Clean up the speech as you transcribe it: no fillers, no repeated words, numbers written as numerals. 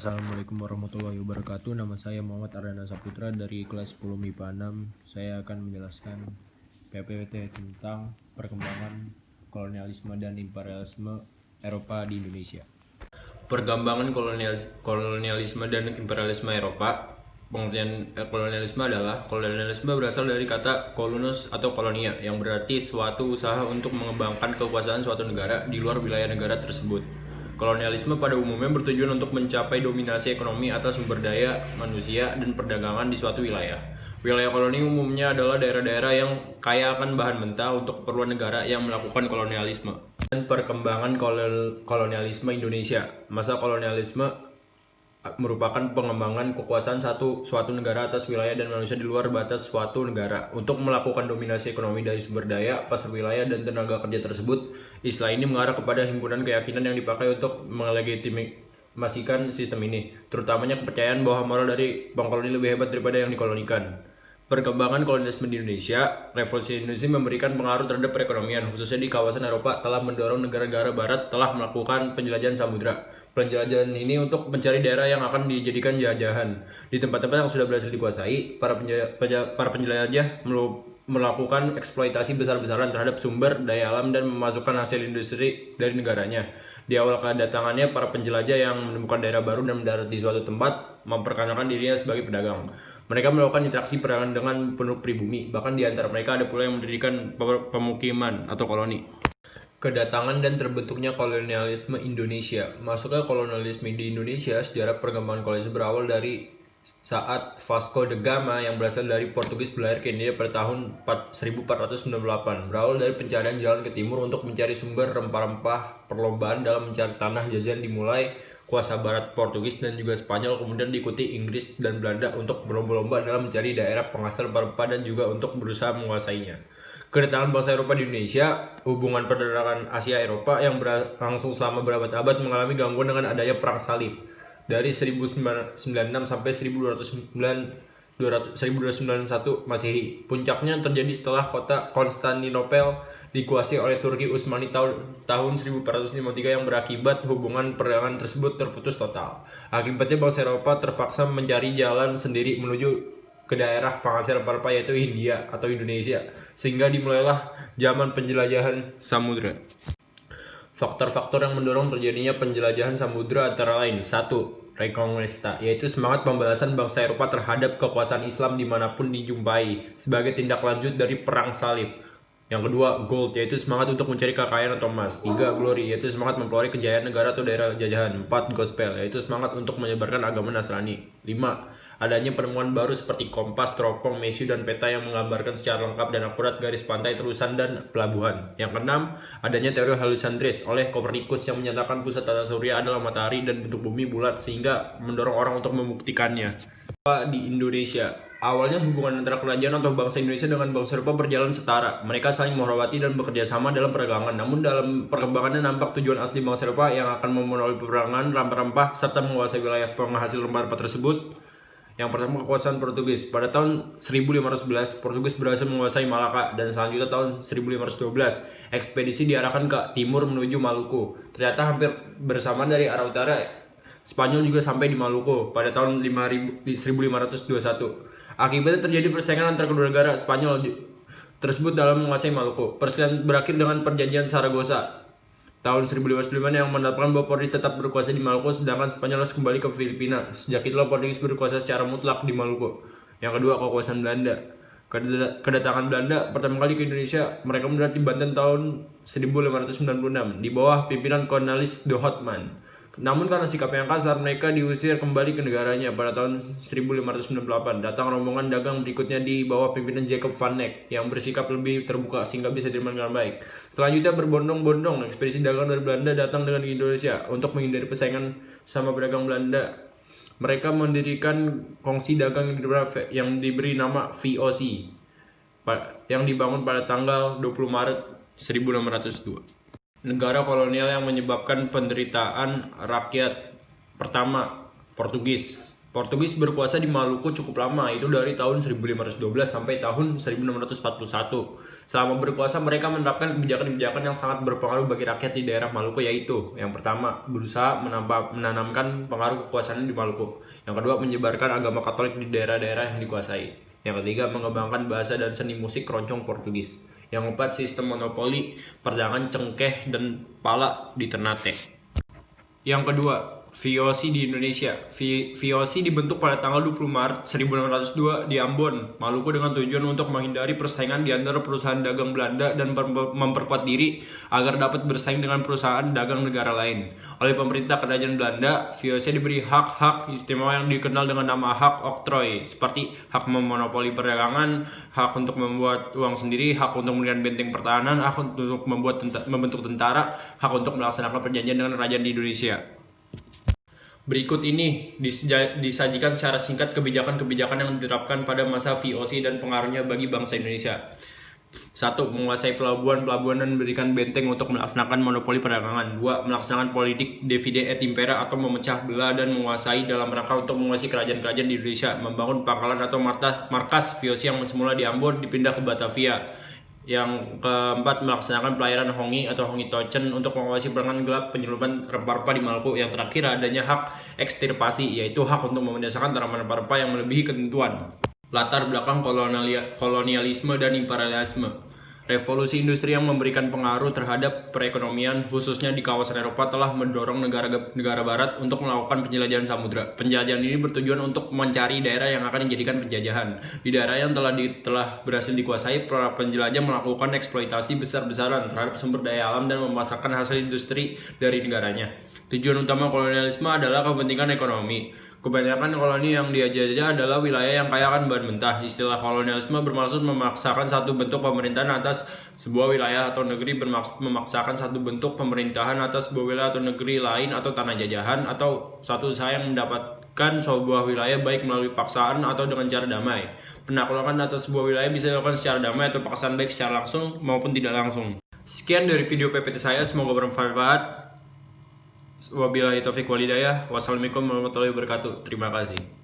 Assalamualaikum warahmatullahi wabarakatuh. Nama saya Muhammad Ardana Saputra dari kelas 10 MIPA 6. Saya akan menjelaskan PPT tentang perkembangan kolonialisme dan imperialisme Eropa di Indonesia. Perkembangan kolonialisme dan imperialisme Eropa. Pengertian kolonialisme adalah kolonialisme berasal dari kata kolonus atau kolonia yang berarti suatu usaha untuk mengembangkan kekuasaan suatu negara di luar wilayah negara tersebut. Kolonialisme pada umumnya bertujuan untuk mencapai dominasi ekonomi atas sumber daya manusia dan perdagangan di suatu wilayah. Wilayah koloni umumnya adalah daerah-daerah yang kaya akan bahan mentah untuk keperluan negara yang melakukan kolonialisme. Dan perkembangan kolonialisme Indonesia. Masa kolonialisme merupakan pengembangan kekuasaan suatu negara atas wilayah dan manusia di luar batas suatu negara untuk melakukan dominasi ekonomi dari sumber daya, pasar wilayah, dan tenaga kerja tersebut. Istilah ini mengarah kepada himpunan keyakinan yang dipakai untuk melegitimasikan sistem ini, terutamanya kepercayaan bahwa moral dari pengkoloni lebih hebat daripada yang dikolonikan. Perkembangan kolonialisme di Indonesia. Revolusi Indonesia memberikan pengaruh terhadap perekonomian, khususnya di kawasan Eropa telah mendorong negara-negara barat telah melakukan penjelajahan samudra. Penjelajahan ini untuk mencari daerah yang akan dijadikan jajahan. Di tempat-tempat yang sudah berhasil dikuasai, para penjelajah melakukan eksploitasi besar-besaran terhadap sumber daya alam dan memasukkan hasil industri dari negaranya. Di awal kedatangannya, para penjelajah yang menemukan daerah baru dan mendarat di suatu tempat memperkenalkan dirinya sebagai pedagang. Mereka melakukan interaksi perdagangan dengan penduduk pribumi, bahkan di antara mereka ada pula yang mendirikan pemukiman atau koloni. Kedatangan dan terbentuknya kolonialisme Indonesia. Masuknya kolonialisme di Indonesia, sejarah perkembangan kolonialisme berawal dari saat Vasco da Gama yang berasal dari Portugis berlayar ke India pada tahun 1498. Berawal dari pencarian jalan ke timur untuk mencari sumber rempah-rempah. Perlombaan dalam mencari tanah jajan dimulai kuasa barat Portugis dan juga Spanyol, kemudian diikuti Inggris dan Belanda untuk berlomba-lomba dalam mencari daerah penghasil rempah dan juga untuk berusaha menguasainya. Kedatangan bangsa Eropa di Indonesia. Hubungan perdagangan Asia Eropa yang berlangsung selama berabad-abad mengalami gangguan dengan adanya perang salib dari 1096 sampai 1291 Masehi. Puncaknya terjadi setelah kota Konstantinopel dikuasai oleh Turki Utsmani tahun 1453 yang berakibat hubungan perdagangan tersebut terputus total. Akibatnya bangsa Eropa terpaksa mencari jalan sendiri menuju ke daerah penghasil rempah yaitu Hindia atau Indonesia, sehingga dimulailah zaman penjelajahan samudra. Faktor-faktor yang mendorong terjadinya penjelajahan samudra antara lain: 1. Reconquista, yaitu semangat pembalasan bangsa Eropa terhadap kekuasaan Islam dimanapun dijumpai sebagai tindak lanjut dari perang salib. Yang kedua, gold, yaitu semangat untuk mencari kekayaan atau emas. 3. Glory, yaitu semangat mempelajari kejayaan negara atau daerah jajahan. 4. Gospel, yaitu semangat untuk menyebarkan agama Nasrani. 5. Adanya penemuan baru seperti kompas, teropong, mesiu, dan peta yang menggambarkan secara lengkap dan akurat garis pantai, terusan, dan pelabuhan. Yang keenam, adanya teori heliocentris oleh Kopernikus yang menyatakan pusat tata surya adalah matahari dan bentuk bumi bulat, sehingga mendorong orang untuk membuktikannya. Di Indonesia, awalnya hubungan antara kerajaan atau bangsa Indonesia dengan bangsa Eropa berjalan setara. Mereka saling menghormati dan bekerja sama dalam perdagangan. Namun dalam perkembangannya nampak tujuan asli bangsa Eropa yang akan memenuhi peperangan rempah-rempah serta menguasai wilayah penghasil rempah-rempah tersebut. Yang pertama, kekuasaan Portugis. Pada tahun 1511, Portugis berhasil menguasai Malaka, dan selanjutnya tahun 1512, ekspedisi diarahkan ke timur menuju Maluku. Ternyata hampir bersamaan dari arah utara, Spanyol juga sampai di Maluku pada tahun 1521. Akibatnya terjadi persaingan antara kedua negara. Spanyol tersebut dalam menguasai Maluku. Perselisihan berakhir dengan perjanjian Saragossa tahun 1505 yang menetapkan bahwa Portugis tetap berkuasa di Maluku, sedangkan Spanyol harus kembali ke Filipina. Sejak itulah Portugis berkuasa secara mutlak di Maluku. Yang kedua, kekuasaan Belanda. Kedatangan Belanda pertama kali ke Indonesia, mereka mendarat di Banten tahun 1596 di bawah pimpinan Cornelis de Houtman. Namun karena sikap yang kasar, mereka diusir kembali ke negaranya pada tahun 1598. Datang rombongan dagang berikutnya di bawah pimpinan Jacob van Eyck yang bersikap lebih terbuka sehingga bisa diterima dengan baik. Selanjutnya berbondong-bondong ekspedisi dagang dari Belanda datang dengan Indonesia untuk menghindari persaingan sama pedagang Belanda. Mereka mendirikan kongsi dagang yang diberi nama VOC yang dibangun pada tanggal 20 Maret 1602. Negara kolonial yang menyebabkan penderitaan rakyat. Pertama, Portugis. Portugis berkuasa di Maluku cukup lama, itu dari tahun 1512 sampai tahun 1641. Selama berkuasa mereka menerapkan kebijakan-kebijakan yang sangat berpengaruh bagi rakyat di daerah Maluku, yaitu yang pertama, berusaha menanamkan pengaruh kekuasaan di Maluku. Yang kedua, menyebarkan agama Katolik di daerah-daerah yang dikuasai. Yang ketiga, mengembangkan bahasa dan seni musik keroncong Portugis. Yang keempat, sistem monopoli perdagangan cengkeh dan pala di Ternate. Yang kedua, VOC di Indonesia. VOC dibentuk pada tanggal 20 Maret 1602 di Ambon, Maluku dengan tujuan untuk menghindari persaingan di antara perusahaan dagang Belanda dan memperkuat diri agar dapat bersaing dengan perusahaan dagang negara lain. Oleh pemerintah kerajaan Belanda, VOC diberi hak-hak istimewa yang dikenal dengan nama hak oktroy, seperti hak memonopoli perdagangan, hak untuk membuat uang sendiri, hak untuk mendirikan benteng pertahanan, hak untuk membentuk tentara, hak untuk melaksanakan perjanjian dengan kerajaan di Indonesia. Berikut ini disajikan secara singkat kebijakan-kebijakan yang diterapkan pada masa VOC dan pengaruhnya bagi bangsa Indonesia. 1. Menguasai pelabuhan-pelabuhan dan memberikan benteng untuk melaksanakan monopoli perdagangan. 2. Melaksanakan politik divide et impera atau memecah belah dan menguasai dalam rangka untuk menguasai kerajaan-kerajaan di Indonesia. Membangun pangkalan atau markas VOC yang semula di Ambon dipindah ke Batavia. Yang keempat, melaksanakan pelayaran Hongi atau Hongi Tochen untuk menguasai perdagangan gelap penyelundupan rempah-rempah di Maluku. Yang terakhir, adanya hak ekstirpasi, yaitu hak untuk membinasakan tanaman rempah-rempah yang melebihi ketentuan. Latar belakang kolonialisme dan imperialisme. Revolusi industri yang memberikan pengaruh terhadap perekonomian, khususnya di kawasan Eropa, telah mendorong negara barat untuk melakukan penjelajahan samudra. Penjelajahan ini bertujuan untuk mencari daerah yang akan dijadikan penjajahan. Di daerah yang telah berhasil dikuasai, para penjelajah melakukan eksploitasi besar-besaran terhadap sumber daya alam dan memasarkan hasil industri dari negaranya. Tujuan utama kolonialisme adalah kepentingan ekonomi. Kebanyakan koloni yang dijajah adalah wilayah yang kaya akan bahan mentah. Istilah kolonialisme bermaksud memaksakan satu bentuk pemerintahan atas sebuah wilayah atau negeri, bermaksud memaksakan satu bentuk pemerintahan atas sebuah wilayah atau negeri lain atau tanah jajahan, atau satu usaha yang mendapatkan sebuah wilayah baik melalui paksaan atau dengan cara damai. Penaklukan atas sebuah wilayah bisa dilakukan secara damai atau paksaan baik secara langsung maupun tidak langsung. Sekian dari video PPT saya, semoga bermanfaat. Wabillahi taufiq walhidayah. Wassalamualaikum warahmatullahi wabarakatuh. Terima kasih.